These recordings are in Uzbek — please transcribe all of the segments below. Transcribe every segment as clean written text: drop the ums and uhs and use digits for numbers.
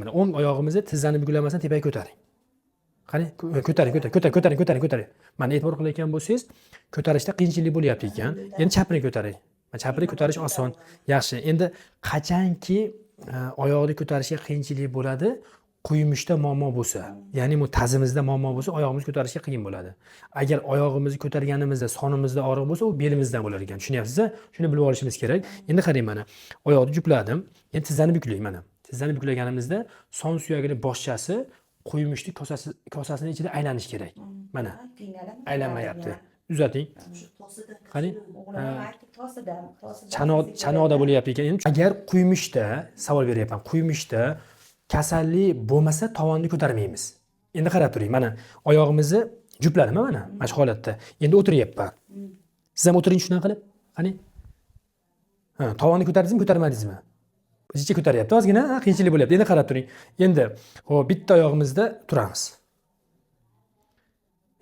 mana o'ng oyog'imizni tizzani buklamasdan tepaga ko'taring. Qani, ko'taring. Mana e'tibor qilayotgan bo'lsangiz, ko'tarishda qiyinchilik bo'lyapti ekan. Endi chapni ko'taring. Chapni ko'tarish oson, yaxshi. Endi qachonki oyoqni ko'tarishga qiyinchilik bo'ladi, quyumishda muammo bo'lsa, ya'ni bu tazimizda muammo bo'lsa, oyog'imizni ko'tarishga qiyin bo'ladi. Agar oyog'imizni ko'targanimizda sonimizda og'riq bo'lsa, u belimizdan bo'lar ekan. Tushunyapsiz-a? Shuni bilib olishimiz kerak. Endi qarang mana. Oyoqni jupladim. Endi tizzani buklang mana. Tizzani buklaganimizda son suyagini boshchasi quyumishni kosasini ichida aylanish kerak. Mana. Aylanmayapti. Uzating. Qarang. Chanoqda bo'lyapti ekan. Agar quyumishda, savol beryapman, quyumishda kasallik bo'lmasa tovonni ko'tarmaymiz. Endi qarab turing. Mana oyog'imizni jupladim mana shu holatda. Endi o'tiryapman. Siz ham o'tiring shunaqa qilib. Qani. Tovonni ko'tardingizmi, ko'tarmadingizmi? O'zicha ko'taryapti. Ozgina qiyinchilik bo'lyapti. Endi qarab turing. Endi hop bitta oyog'imizda turamiz.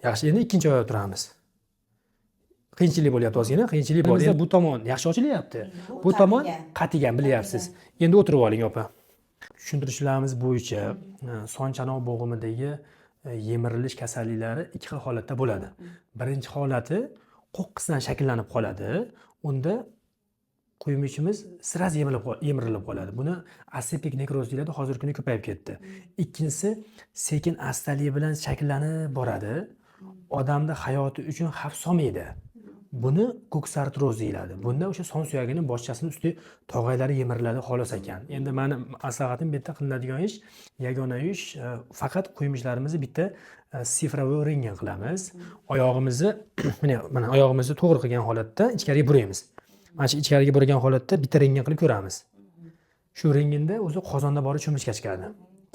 Yaxshi, endi ikkinchi oyoqda turamiz. Qiyinchilik bo'lyapti ozgina, qiyinchilik bor. Endi bu tomon yaxshi ochilyapti. Bu tomon qatigan, bilyapsiz. Endi o'tirib oling, opa. Tushuntirishlarimiz bo'yicha son chanoq bo'g'imidagi yemirilish kasalliklari ikki xil holatda bo'ladi. Birinchi holati qo'qqisdan shakllanib qoladi. Unda quyumishimiz siraz yemirilib qoladi. Buni aseptik nekroz deyiladi, hozirgi kunda ko'payib ketdi. Ikkinchisi sekin astalik bilan shakllanib boradi. Odamda hayoti uchun xavf solmaydi. Buni koksartroz deyiladi. Bunda o'sha son suyagining boshchasining usti tog'aylari yemiriladi xolos ekan. Endi meni maslahatim bu yerda qilinadigan ish, yagona ish faqat quyumishlarimizni bitta sifrovoy rentgen qilamiz. Oyog'imizni mana oyog'imizni to'g'ri qilgan holatda ichkariga buraymiz. Mana shu ichkariga burgan holatda bitta rentgen qilib ko'ramiz. Shu rentgenda o'zi qozonda bori cho'milishga chiqadi.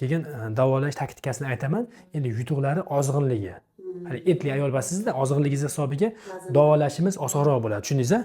Keyin davolash taktikasini aytaman. Endi yutuqlari ozg'inligi. Etli ayol basizda ozg'inligingiz hisobiga davolashimiz osonroq bo'ladi. Tushundingizmi?